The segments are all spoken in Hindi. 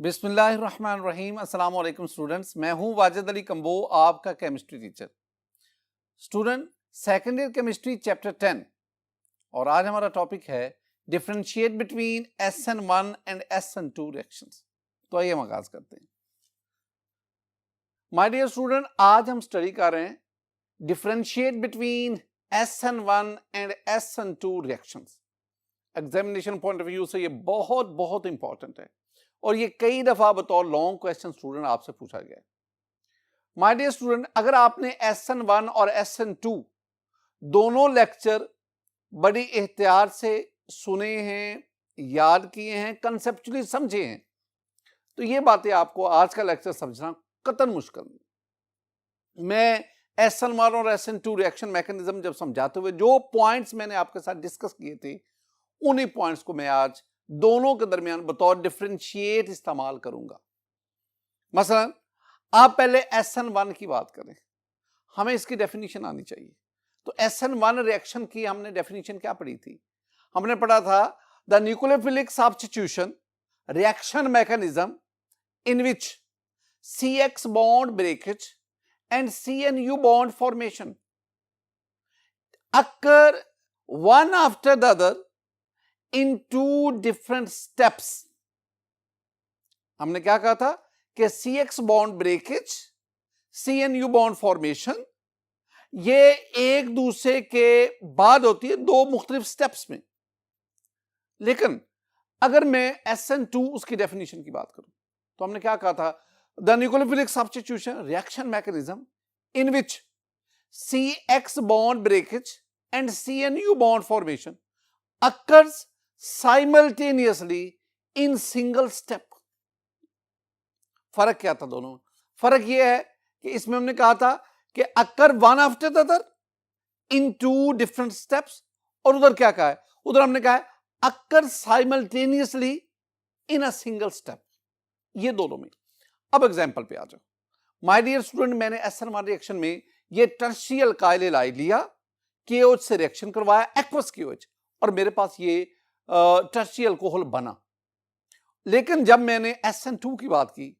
बिस्मिल्लाहिर्रहमानिर्रहीम। अस्सलाम वालेकुम स्टूडेंट्स, मैं हूं वाजिद अली कंबो, आपका chemistry teacher. Student, second year chemistry chapter 10 और आज हमारा टॉपिक है differentiate between SN1 and SN2 reactions. तो आइए हम आगाज करते हैं। माय डियर स्टूडेंट, आज हम स्टडी कर रहे हैं differentiate between SN1 and SN2 reactions. Examination point of view से ये बहुत बहुत इंपॉर्टेंट है और ये कई दफा बतौर लॉन्ग क्वेश्चन स्टूडेंट आपसे पूछा गया है। माय डियर स्टूडेंट, अगर आपने SN1 और SN2 दोनों लेक्चर बड़ी एहतियात से सुने हैं, याद किए हैं, कंसेप्चुअली समझे हैं, तो ये बातें आपको आज का लेक्चर समझना कतई मुश्किल नहीं। मैं SN1 और SN2 रिएक्शन मैकेनिज्म जब समझाते हुए जो पॉइंट्स मैंने आपके साथ डिस्कस किए थे, उन्हीं पॉइंट्स को मैं आज दोनों के दरमियान बतौर डिफरेंशिएट इस्तेमाल करूंगा। मसलन आप पहले SN1 की बात करें, हमें इसकी डेफिनेशन आनी चाहिए। तो SN1 रिएक्शन की हमने डेफिनेशन क्या पढ़ी थी? हमने पढ़ा था the nucleophilic substitution reaction mechanism in which CX bond breakage and CNU bond formation occur one after the other in two different steps। हमने क्या कहा था कि CX bond breakage, CNU bond formation ये एक दूसरे के बाद होती है दो मुख्तलिफ स्टेप्स में। लेकिन अगर मैं SN2 उसकी डेफिनेशन की बात करूं तो हमने क्या कहा था? The nucleophilic substitution reaction mechanism in which CX bond breakage and CNU bond formation occurs simultaneously in single step। फर्क क्या था दोनों में? फर्क यह है कि इसमें हमने कहा था कि occur one after the other in two different steps, और उधर क्या कहा है? उधर हमने कहा है occur simultaneously in a single step। ये दोनों में। अब एग्जांपल पे आ जाओ। माय डियर स्टूडेंट, मैंने SN1 रिएक्शन में ये टर्शियल अल्काइल हैलाइड लिया, KOH से रिएक्शन करवाया, एक्वस KOH, और मेरे पास ये टर्शियल अल्कोहल बना। लेकिन जब मैंने SN2 की बात की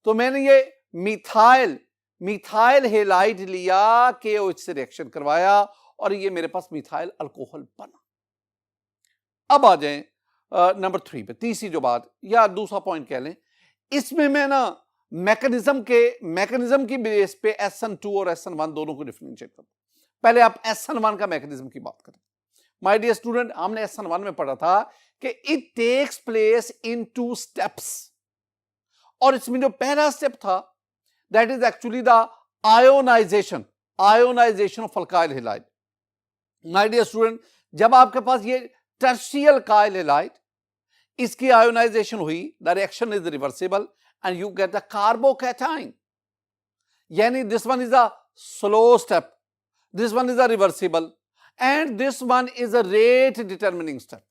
तो मैंने ये मिथाइल हैलाइड लिया, KOH से रिएक्शन करवाया, और ये मेरे पास मिथाइल अल्कोहल बना। अब आ जाएं नंबर 3 पे, तीसरी जो बात या दूसरा पॉइंट कह लें, इसमें मैं ना मैकेनिज्म की बेस पे SN2 और SN1 दोनों को डिफरेंशिएट करता हूं। पहले आप SN1 का मैकेनिज्म की बात करें। माय डियर स्टूडेंट, हमने SN1 में पढ़ा था कि it takes place in 2 steps, और इसमें जो पहला स्टेप था that is actually the ionization of alkyl halide. My dear student, जब आपके पास ये टर्शियल अल्काइल हैलाइड, इसकी आयोनाइजेशन हुई, the reaction is reversible and you get the carbocation. यानी this one is a slow step, this one is a reversible, and this one is a rate determining step.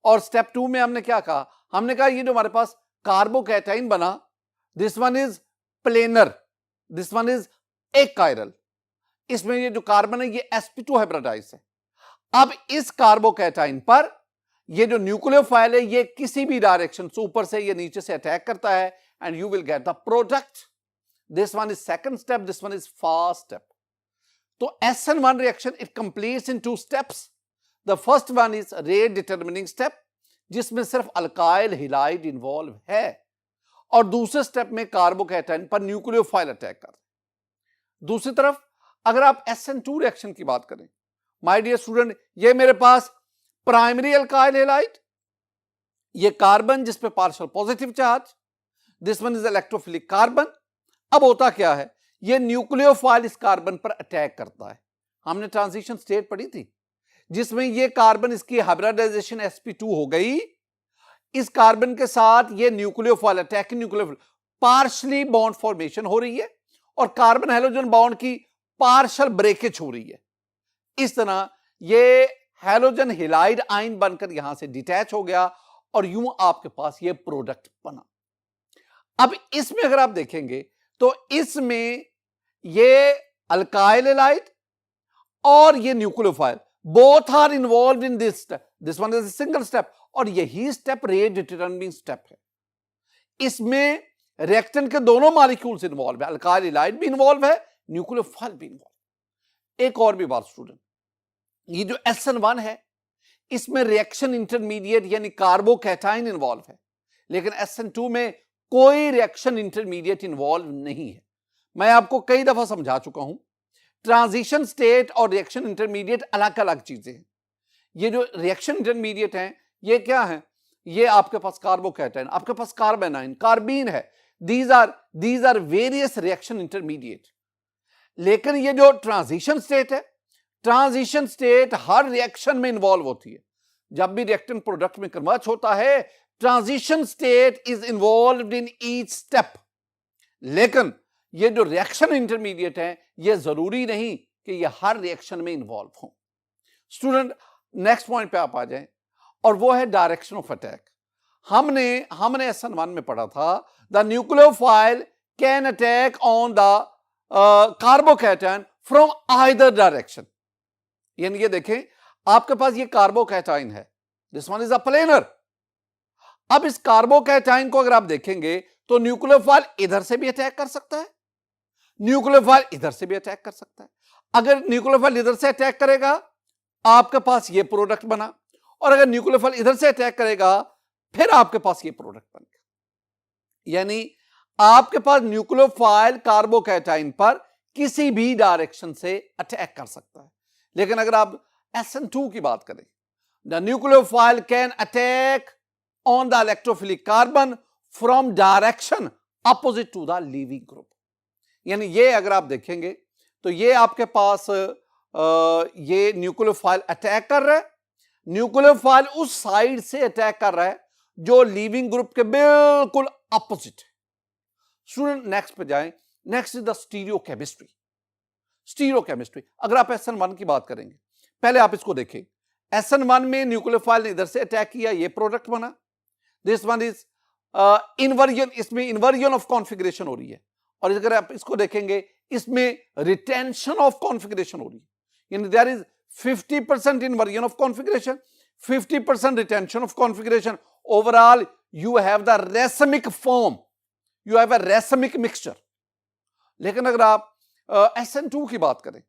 और स्टेप 2 में हमने क्या कहा? हमने कहा ये जो हमारे पास कार्बोकैटायन बना, this one is planar, this one is achiral. इसमें ये जो कार्बन है ये sp2 हाइब्रिडाइज है। अब इस कार्बोकैटायन पर ये जो न्यूक्लियोफाइल है ये किसी भी डायरेक्शन से, ऊपर से या नीचे से अटैक करता है, and you will get the product. This one is second step, this one is first step. तो SN1 reaction it completes in 2 steps. The first one is rate determining step, जिसमें सिर्फ अल्काइल हैलाइड इन्वॉल्व है, और दूसरे स्टेप में कार्बोकैटायन पर न्यूक्लियोफाइल अटैक कर। दूसरी तरफ अगर आप SN2 रिएक्शन की बात करें, माय डियर स्टूडेंट, ये मेरे पास प्राइमरी अल्काइल हैलाइड, ये कार्बन जिस पे partial positive charge, this one is electrophilic carbon. अब होता क्या है? ये न्यूक्लियोफाइल इस कार्बन पर अटैक करता है। हमने ट्रांजिशन स्टेट पढ़ी थी जिसमें ये कार्बन, इसकी हाइब्रिडाइजेशन sp2 हो गई, इस कार्बन के साथ ये nucleophile attack, nucleophile partially bond formation हो रही है और कार्बन हैलोजन बॉन्ड की पार्शियल ब्रेकेज हो रही है। इस तरह ये हैलोजन हैलाइड आयन बनकर यहां से डिटैच हो गया और यूं आपके पास ये प्रोडक्ट बना। अब इसमें अगर आप देखेंगे तो इसमें ये अल्काइल हैलाइड और ये nucleophile both are involve in this step, this one is a single step, और यही स्टेप रेट डिटरमिनिंग स्टेप है। इसमें रिएक्टेंट के दोनों मॉलिक्यूल्स इन्वॉल्व है, अल्काइल हैलाइड भी इन्वॉल्व है, न्यूक्लियोफाइल भी इन्वॉल्व। एक और भी बात स्टूडेंट, ये जो SN1 है इसमें रिएक्शन इंटरमीडिएट यानी कार्बोकैटायन इन्वॉल्व है, लेकिन SN2 में कोई रिएक्शन इंटरमीडिएट इन्वॉल्व नहीं है। मैं आपको कई दफा समझा चुका हूं, ट्रांजिशन स्टेट और रिएक्शन इंटरमीडिएट अलग अलग चीजें हैं। ये जो रिएक्शन इंटरमीडिएट हैं ये क्या है, ये आपके पास कार्बोकैटायन, आपके पास कार्बेनाइन, कार्बीन है, these are various reaction intermediate. लेकिन ये जो ट्रांजिशन स्टेट है, ट्रांजिशन स्टेट हर रिएक्शन में इन्वॉल्व होती है। जब भी रिएक्टेंट प्रोडक्ट में कन्वर्ट होता है, transition state is involved in each step. लेकिन ये जो रिएक्शन इंटरमीडिएट है ये जरूरी नहीं कि ये हर रिएक्शन में इन्वॉल्व हो। स्टूडेंट नेक्स्ट पॉइंट पे आप आ जाएं, और वो है डायरेक्शन ऑफ अटैक। हमने SN1 में पढ़ा था, the nucleophile can attack on the carbocation from either direction. यानी ये देखें, आपके पास ये कार्बोकैटायन है, this one is a planar. अब इस कार्बोकैटायन को अगर आप देखेंगे तो न्यूक्लियोफाइल इधर से भी अटैक कर सकता है, न्यूक्लियोफाइल इधर से भी अटैक कर सकता है। अगर न्यूक्लियोफाइल इधर से अटैक करेगा आपके पास ये प्रोडक्ट बना, और अगर न्यूक्लियोफाइल इधर से अटैक करेगा फिर आपके पास ये प्रोडक्ट बनेगा। यानी आपके पास न्यूक्लियोफाइल कार्बोकैटायन पर किसी भी डायरेक्शन से अटैक कर सकता है। लेकिन अगर आप SN2 की बात करें, the nucleophile can attack on the electrophilic carbon from direction opposite to the leaving group. यानी ये अगर आप देखेंगे तो ये आपके पास ये न्यूक्लियोफाइल अटैक कर रहा है, न्यूक्लियोफाइल उस साइड से अटैक कर रहा है जो लीविंग ग्रुप के बिल्कुल अपोजिट है। स्टूडेंट नेक्स्ट पे जाएं, next is the stereochemistry. Stereochemistry, अगर आप SN1 की बात करेंगे, पहले आप इसको देखें। SN1 में न्यूक्लियोफाइल ने इधर से अटैक किया, ये प्रोडक्ट बना, दिस वन इज इन्वर्जन, इसमें इन्वर्जन ऑफ कॉन्फिगरेशन हो रही है। और अगर आप इसको देखेंगे इसमें रिटेंशन ऑफ कॉन्फिगरेशन हो रही है, यानी there is 50% inversion of configuration, 50% retention of configuration. Overall, you have the racemic form. You have a racemic mixture. लेकिन अगर आप SN2 की बात करें,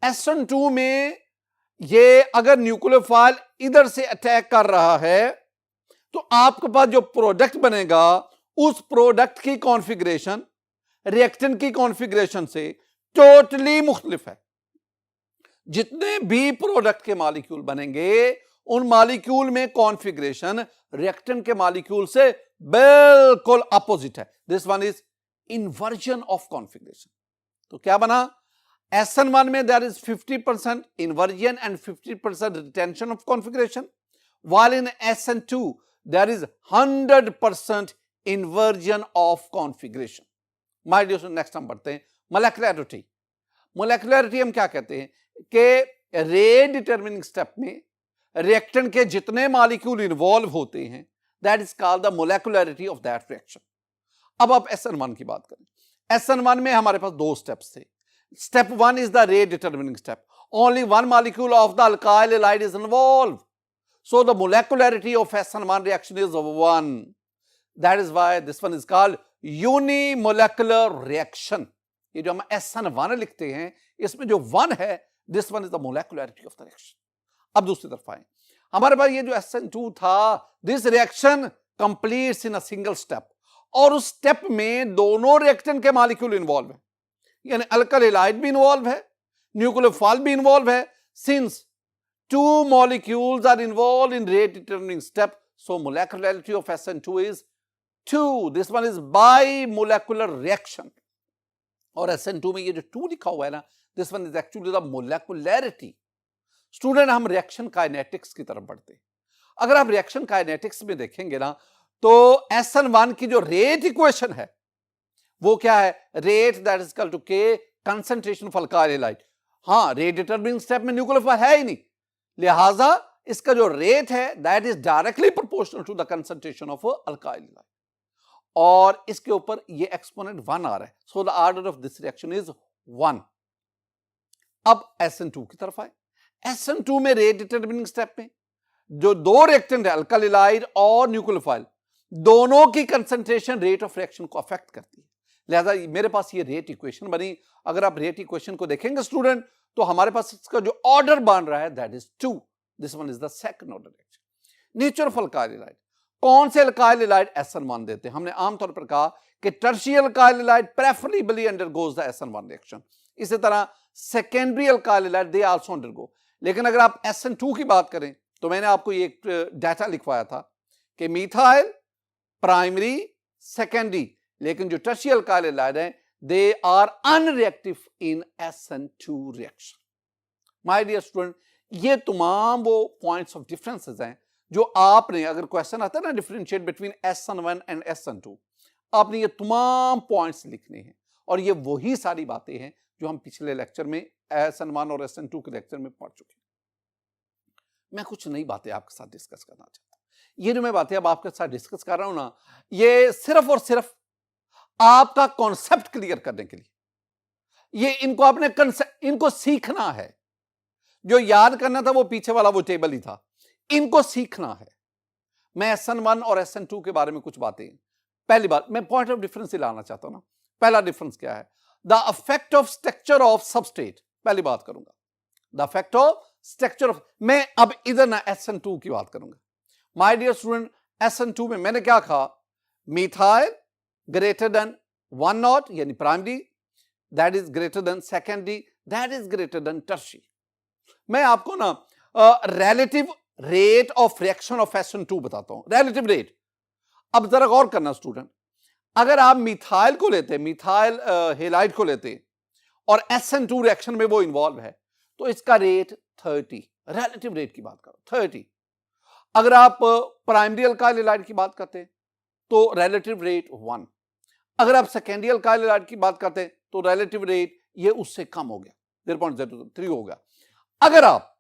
SN2 में ये अगर न्यूक्लियोफाइल इधर से अटैक कर रहा है तो आपके पास जो प्रोडक्ट बनेगा उस प्रोडक्ट की कॉन्फ़िगरेशन रिएक्टेंट की कॉन्फ़िगरेशन से टोटली मुख्तलिफ है। जितने भी प्रोडक्ट के मॉलिक्यूल बनेंगे उन मॉलिक्यूल में कॉन्फ़िगरेशन रिएक्टेंट के मॉलिक्यूल से बिल्कुल अपोजिट है। This one is inversion of configuration. तो क्या बना, SN1 में there is 50% inversion and 50% retention of configuration, while in SN2 there is 100% inversion of configuration. My dear students, next हम बढ़ते हैं molecularity. Molecularity हम क्या कहते हैं कि रेट डिटर्मिनिंग स्टेप में रिएक्टेंट के जितने मॉलिक्यूल इन्वॉल्व होते हैं that is called the molecularity of that reaction. अब आप SN1 की बात करें, SN1 में हमारे पास दो स्टेप्स थे। Step 1 is the rate determining step, only one molecule of the alkyl halide is involve, so the molecularity of SN1 reaction is 1. That is why this one is called unimolecular reaction. ये जो हम SN1 लिखते हैं इसमें जो 1 है, this one is the molecularity of the reaction. अब दूसरी तरफ आए, हमारे पास ये जो SN2 था, this reaction completes in a single step, और उस स्टेप में दोनों रिएक्टेंट के मॉलिक्यूल इन्वॉल्व है, यानी अल्काइल हैलाइड भी इन्वॉल्व है, न्यूक्लियोफाइल भी इन्वॉल्व है। Since two molecules are involved in rate determining step, so molecularity of SN2 is 2. This one is bimolecular reaction. और SN2 में ये जो 2 लिखा हुआ है ना, this one is actually the molecularity. Student, हम रिएक्शन काइनेटिक्स की तरफ बढ़ते हैं। अगर आप रिएक्शन काइनेटिक्स में देखेंगे ना तो SN1 की जो रेट इक्वेशन है वो क्या है, rate that is equal to K concentration of alkyl halide. हाँ, रेट डिटरमिनिंग स्टेप में न्यूक्लियोफाइल है ही नहीं, लिहाजा इसका जो रेट है that is directly proportional to the concentration of alkyl halide, और इसके ऊपर ये एक्सपोनेंट 1 आ रहा है, so the order of this reaction is 1। अब SN2 की तरफ आए, SN2 में रेट डिटरमिनिंग स्टेप में जो दो रिएक्टेंट है अल्काइल हैलाइड और न्यूक्लियोफाइल, दोनों की कंसंट्रेशन रेट ऑफ रिएक्शन को अफेक्ट करती है। लिहाजा मेरे पास ये रेट इक्वेशन बनी। अगर आप रेट इक्वेशन को देखेंगे स्टूडेंट, तो हमारे पास इसका जो ऑर्डर बन रहा है that is 2। This one is the second order reaction. Nature of alkyl halide, कौन से अल्काइल हैलाइड SN1 देते हैं? हमने आमतौर पर कहा कि tertiary alkyl halide preferably undergoes the SN1 reaction. इसी तरह secondary alkyl halide they also undergo. लेकिन अगर आप SN2 की बात करें तो मैंने आपको ये एक डाटा लिखवाया था कि मीथाइल प्राइमरी सेकेंडरी, लेकिन जो टर्शियरी अल्काइल हैलाइड है they are unreactive in SN2 reaction. My dear student, ये तमाम वो पॉइंट्स ऑफ डिफरेंसेस हैं जो आपने, अगर क्वेश्चन आता है ना differentiate between SN1 and SN2, आपने ये तमाम पॉइंट्स लिखने हैं। और ये वही सारी बातें हैं जो हम पिछले लेक्चर में SN1 और SN2 के लेक्चर में पढ़ चुके हैं। मैं कुछ नई बातें आपके साथ डिस्कस करना चाहता हूं। ये जो मैं बातें अब आपके साथ डिस्कस कर रहा हूं ना, ये सिर्फ और सिर्फ आपका कॉन्सेप्ट क्लियर करने के लिए, ये इनको आपने इनको सीखना है। जो याद करना था वो पीछे वाला वो टेबल ही था, इनको सीखना है। मैं SN1 और SN2 के बारे में कुछ बातें, पहली बात मैं पॉइंट ऑफ डिफरेंस लाना चाहता हूं ना। पहला डिफरेंस क्या है? The affect of structure of substrate, पहली बात करूंगा the affect of structure of. मैं अब इधर ना SN2 की बात करूंगा। माय डियर स्टूडेंट, SN2 में मैंने क्या कहा? मिथाइल ग्रेटर देन 1 नॉट यानी primary, that is greater than secondary, that is greater than tertiary. मैं आपको ना relative rate of reaction of SN2 बताता हूं, रिलेटिव रेट। अब जरा गौर करना स्टूडेंट, अगर आप मिथाइल को लेते, मिथाइल हेलाइड को लेते और SN2 रिएक्शन में वो इन्वॉल्व है, तो इसका रेट 30, रिलेटिव रेट की बात करो 30। अगर आप प्राइमरी अल्काइल हैलाइड की बात करते तो रिलेटिव रेट 1। अगर आप सेकेंडरी अल्काइल हैलाइड की बात करते तो रिलेटिव रेट ये उससे कम हो गया, 0.03 हो गया। अगर आप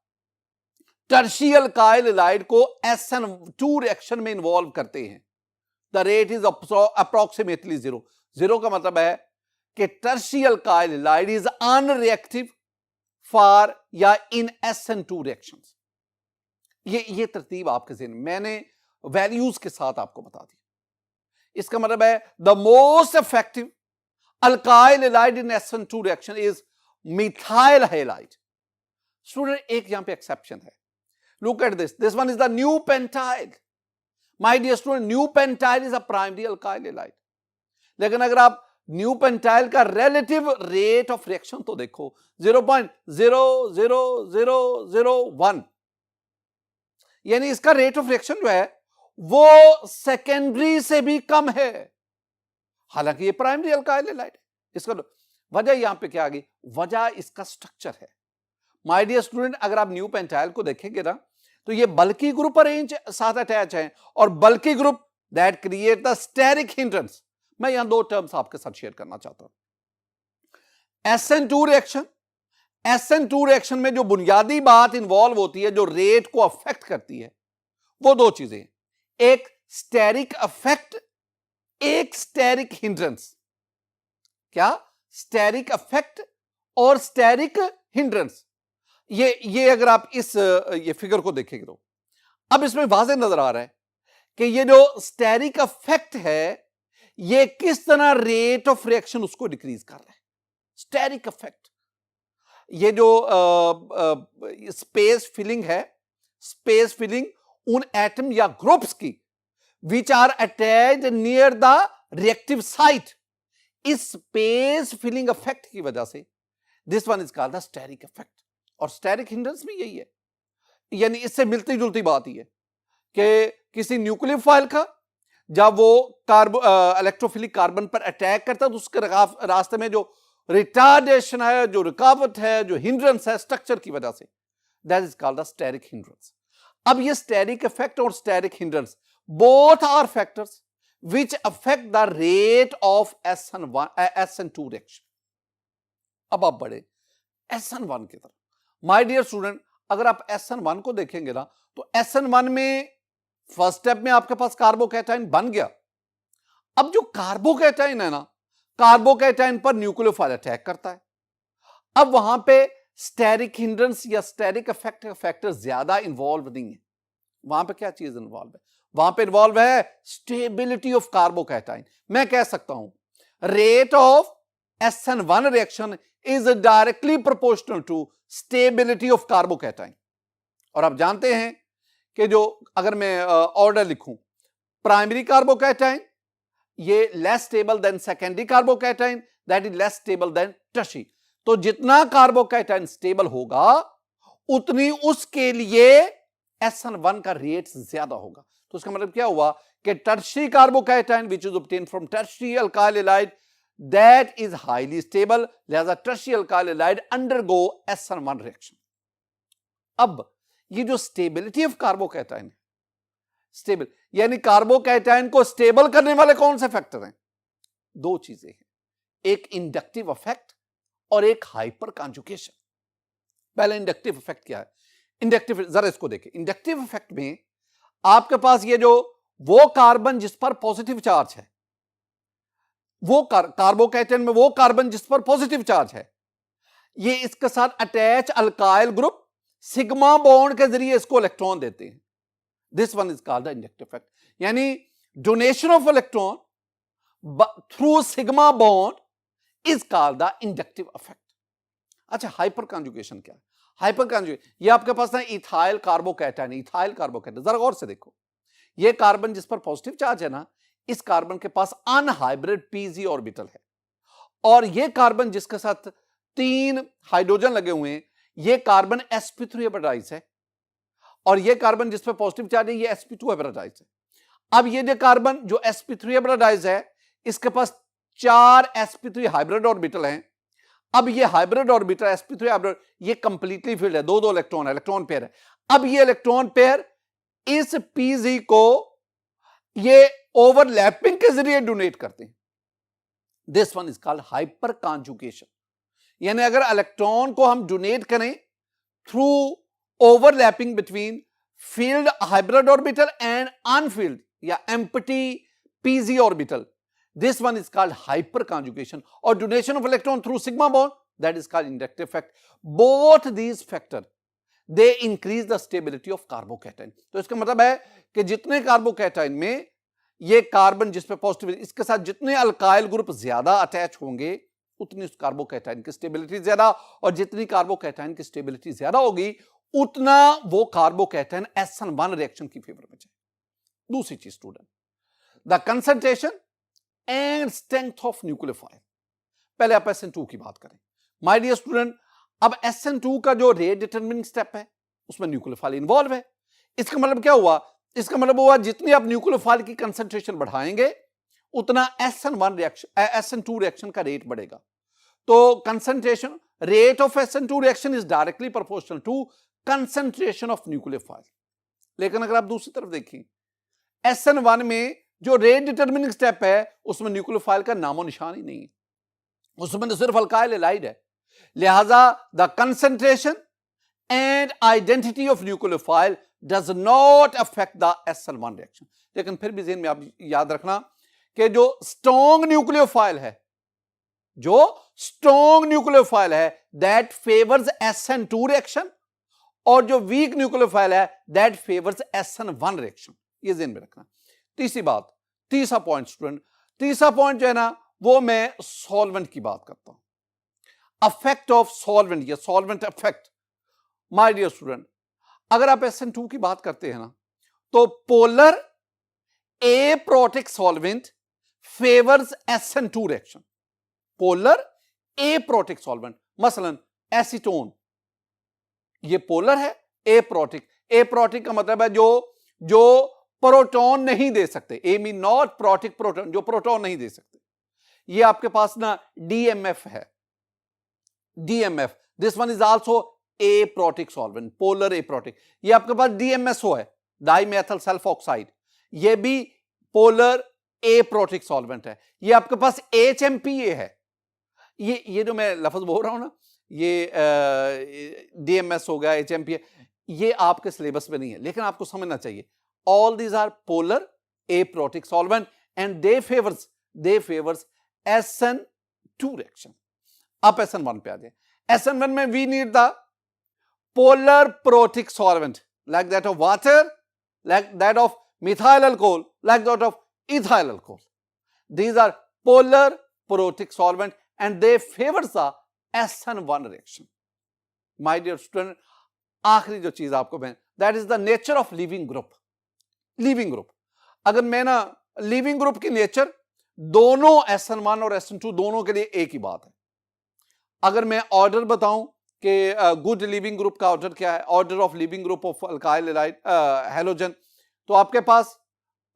टर्शियरी अल्काइल हैलाइड को SN2 रिएक्शन में इन्वॉल्व करते हैं, द रेट इज अप्रोक्सीमेटली 0। 0 का मतलब है कि tertiary alkyl halide is unreactive for या इन SN2 रिएक्शंस। ये तरतीब आपके ज़हन में मैंने वैल्यूज के साथ आपको बता दी। इसका मतलब है the most effective alkyl halide in SN2 reaction is methyl halide. Student, एक यहां पे एक्सेप्शन है। Look at this one is the neopentyl. My dear student, neopentyl is a primary alkyl halide. लेकिन अगर आप न्यू पेंटाइल का रिलेटिव रेट ऑफ रिएक्शन तो देखो 0.00001, यानी इसका रेट ऑफ रिएक्शन जो है वो सेकेंडरी से भी कम है, हालांकि ये प्राइमरी अल्काइल हैलाइड है। इसका वजह यहां पे क्या आ गई? वजह इसका स्ट्रक्चर है। माय डियर स्टूडेंट, अगर आप न्यू पेंटाइल को देखेंगे ना, तो ये बल्की ग्रुप अरेंज साथ अटैच है, और bulky group that create the steric hindrance. मैं यहां दो टर्म्स आपके साथ शेयर करना चाहता हूं। SN2 रिएक्शन, SN2 रिएक्शन में जो बुनियादी बात इंवॉल्व होती है, जो रेट को अफेक्ट करती है, वो दो चीजें, एक स्टेरिक अफेक्ट, एक स्टेरिक हिंड्रेंस। क्या? स्टेरिक अफेक्ट और स्टेरिक हिंड्रेंस। ये अगर आप इस ये फिगर को देखेंगे तो अब इसमें वाज़ेह नजर आ रहा है कि ये जो स्टेरिक अफेक्ट है ये किस तरह रेट ऑफ रिएक्शन उसको डिक्रीज कर रहा है। स्टेरिक अफेक्ट, ये जो स्पेस फिलिंग है, स्पेस फिलिंग उन एटम या ग्रुप्स की which are attached near the reactive site, इस स्पेस फिलिंग इफेक्ट की वजह से this one is called the steric effect. और स्टेरिक हिंड्रेंस भी यही है, यानी इससे मिलती जुलती बात ही है कि किसी न्यूक्लियोफाइल का जब वो इलेक्ट्रोफिलिक कार्बन पर अटैक करता है तो उसके रास्ते में जो रिटार्डेशन है, जो रुकावट है, जो हिंड्रेंस है स्ट्रक्चर की वजह से, that is called the steric hindrance. अब ये स्टेरिक इफेक्ट और steric hindrance both are factors which affect the rate of SN2 reaction. अब आप बढ़े SN1 की तरफ। माय डियर स्टूडेंट, अगर आप SN1 को देखेंगे ना, तो SN1 में फर्स्ट स्टेप में आपके पास कार्बोकैटायन बन गया। अब जो कार्बोकैटायन है ना, कार्बोकैटायन पर न्यूक्लियोफाइल अटैक करता है। अब वहां पे स्टेरिक हिंड्रेंस या स्टेरिक इफेक्ट फैक्टर ज्यादा इन्वॉल्व नहीं है। वहां पे क्या चीज इन्वॉल्व है? वहां पे इन्वॉल्व है स्टेबिलिटी ऑफ कार्बोकैटाइन। मैं कह सकता हूं rate of SN1 reaction is directly proportional to stability of carbocation. और आप जानते हैं कि जो अगर मैं ऑर्डर लिखूं, प्राइमरी कार्बोकैटाइन ये less stable then secondary carbocation, that is less stable then tertiary. तो जितना कार्बोकैटाइन स्टेबल होगा उतनी उसके लिए SN1 का रेट ज्यादा होगा। तो उसका मतलब क्या हुआ कि tertiary carbocation which is obtained from tertiary alkyl halide that is highly stable, लिहाजा tertiary alkyl halide undergo SN1 reaction. अब ये जो स्टेबिलिटी ऑफ कार्बोकैटाइन है, स्टेबल यानी कार्बोकैटाइन को स्टेबल करने वाले कौन से फैक्टर हैं? दो चीजें हैं, एक इंडक्टिव इफेक्ट और एक हाइपर कॉन्जुगेशन। पहले इंडक्टिव इफेक्ट क्या है? इंडक्टिव, जरा इसको देखें। इंडक्टिव इफेक्ट में आपके पास ये जो वो कार्बन जिस पर पॉजिटिव चार्ज है, वो कार्बोकैटाइन में वो कार्बन जिस पर पॉजिटिव चार्ज है, ये इसके साथ attach alkyl group sigma bond के जरिए इसको इलेक्ट्रॉन देते हैं। This one is called the inductive effect, यानी donation of electron through sigma bond is called the inductive effect. अच्छा, हाइपर कॉन्जुगेशन क्या है? हाइपर कॉन्जुगेशन ये आपके पास ना इथाइल कार्बोकैटाइन, इथाइल कार्बोकैटाइन, जरा गौर से देखो, ये कार्बन जिस पर पॉजिटिव चार्ज है ना, इस कार्बन के पास अनहाइब्रिड pz ऑर्बिटल है, और ये कार्बन जिसके साथ 3 हाइड्रोजन लगे हुए हैं, ये कार्बन sp3 हाइब्रिडाइज है, और ये कार्बन जिस पर पॉजिटिव चार्ज है ये sp2 हाइब्रिडाइज है। अब ये जो कार्बन जो sp3 हाइब्रिडाइज है, इसके पास 4 sp3 हाइब्रिड ऑर्बिटल हैं। अब ये हाइब्रिड ऑर्बिटल sp3 हाइब्रिड ये कंप्लीटली फिल्ड है, दो इलेक्ट्रॉन पेयर है। अब ये इलेक्ट्रॉन पेयर इस pz को ये ओवरलैपिंग के जरिए डोनेट करते हैं। This one is called hyperconjugation, यानी अगर इलेक्ट्रॉन को हम डोनेट करें through overlapping between filled hybrid orbital and unfilled या empty pz orbital, this one is called hyperconjugation, or donation of electron through sigma bond, that is called inductive effect. Both these factors they increase the stability of carbocation. तो इसका मतलब है कि जितने कार्बोकैटाइन में ये कार्बन जिस पे पॉजिटिव, इसके साथ जितने अल्काइल ग्रुप ज्यादा अटैच होंगे उतनी उस कार्बोकैटाइन की स्टेबिलिटी ज्यादा, और जितनी कार्बोकैटाइन की स्टेबिलिटी ज्यादा होगी उतना वो कार्बोकैटाइन SN1 रिएक्शन की फेवर में जाए। दूसरी चीज student, the concentration and strength of nucleophile. पहले आप SN2 की बात करें माय डियर स्टूडेंट। अब SN2 का जो रेट डिटरमिनिंग स्टेप है उसमें न्यूक्लियोफाइल इन्वॉल्व है। इसका मतलब क्या हुआ? इसका मतलब हुआ जितनी आप न्यूक्लियोफाइल की कंसंट्रेशन बढ़ाएंगे उतना SN2 रिएक्शन का रेट बढ़ेगा। तो concentration rate of SN2 reaction is directly proportional to concentration of nucleophile. लेकिन अगर आप दूसरी तरफ देखिए, SN1 में जो रेट डिटरमिनिंग स्टेप है उसमें न्यूक्लियोफाइल का नामो निशान ही नहीं है, उसमें तो सिर्फ अल्काइल हैलाइड है। लिहाजा the concentration and identity of nucleophile does not affect the SN1 reaction. लेकिन फिर भी ज़हन में आप याद रखना कि जो स्ट्रॉन्ग न्यूक्लियोफाइल है, जो स्ट्रॉन्ग न्यूक्लियोफाइल है दैट फेवर्स SN2 रिएक्शन, और जो वीक न्यूक्लियोफाइल है दैट फेवर्स SN1 रिएक्शन। ये ज़हन में रखना। तीसरी बात, तीसरा पॉइंट स्टूडेंट, तीसरा पॉइंट जो है ना वो मैं सॉल्वेंट की बात करता हूं, अफेक्ट ऑफ सॉल्वेंट या solvent affect. My dear student, अगर आप SN2 की बात करते हैं ना तो polar aprotic solvent favours SN2 reaction. Polar aprotic solvent, मसलन एसीटोन, ये पोलर है, एप्रोटिक। एप्रोटिक का मतलब है जो प्रोटॉन नहीं दे सकते, I mean not protic, proton जो प्रोटॉन नहीं दे सकते। ये आपके पास ना DMF है, DMF, this one is also aprotic solvent, polar aprotic. ये आपके पास DMSO है, डाइमेथाइल सल्फ ऑक्साइड, ये भी पोलर एप्रोटिक सॉल्वेंट है। ये आपके पास HMPA है, ये जो मैं लफ्ज बोल रहा हूं ना, ये DMS हो गया, HMPA, ये आपके सिलेबस में नहीं है, लेकिन आपको समझना चाहिए all these are polar aprotic solvent and they favors SN2 reaction. अब SN1 पे आ जाए। SN1 में we need the polar protic solvent like that of water, like that of methyl alcohol like that of ethyl alcohol. These are polar protic solvent and they favors the SN1 reaction. My dear student, आखिरी जो चीज आपको मैं, that is the nature of leaving group. Leaving group, अगर मैं ना लीविंग ग्रुप की नेचर दोनों SN1 और SN2 दोनों के लिए एक ही बात है. अगर मैं ऑर्डर बताऊं कि गुड लीविंग ग्रुप का ऑर्डर क्या है, order of leaving group of alkyl halogen, तो आपके पास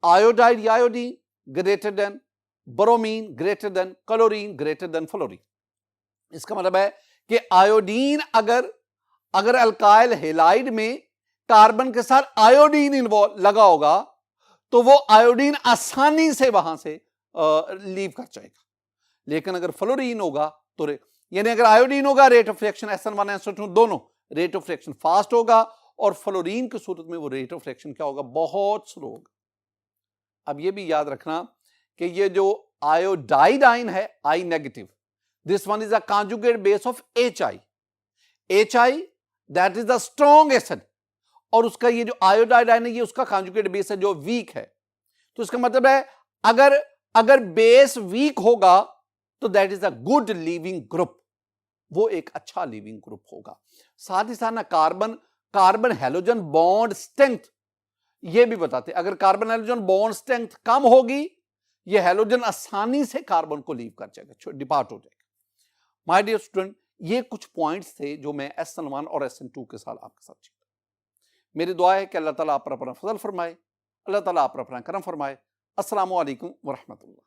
आयोडाइड या iodine greater than bromine greater than chlorine greater than fluorine. इसका मतलब है कि आयोडीन अगर अल्काइल हैलाइड में कार्बन के साथ आयोडीन इन्वॉल्व लगा होगा तो वो आयोडीन आसानी से वहां से लीव कर जाएगा. लेकिन अगर फ्लोरीन होगा तो यानी अगर आयोडीन होगा rate of reaction SN1 SN2 दोनों रेट ऑफ रिएक्शन फास्ट होगा और फ्लोरीन की सूरत में वो रेट ऑफ रिएक्शन क्या होगा, बहुत स्लो होगा. अब ये भी याद रखना कि ये जो आयोडाइड आयन है I negative, this one is a conjugate base of HI that is the strong acid और उसका ये जो आयोडाइड आयन है ये उसका कॉन्जुगेट बेस है जो वीक है. तो इसका मतलब है अगर बेस वीक होगा तो that is a good leaving group, वो एक अच्छा लीविंग ग्रुप होगा. साथ ही साथ ना कार्बन हैलोजन बॉन्ड स्ट्रेंथ ये भी बताते, अगर कार्बन हैलोजन बॉन्ड स्ट्रेंथ कम होगी ये हैलोजन आसानी से कार्बन को लीव कर जाएगा, डिपार्ट हो जाएगा. माय डियर स्टूडेंट, ये कुछ पॉइंट्स थे जो मैं SN1 और SN2 के साथ आपके साथ चीता. मेरी दुआ है कि अल्लाह ताला आप पर अपना फजल फरमाए, अल्लाह ताला आप पर अपना करम फरमाए. अस्सलामु अलैकुम व रहमतुल्लाह.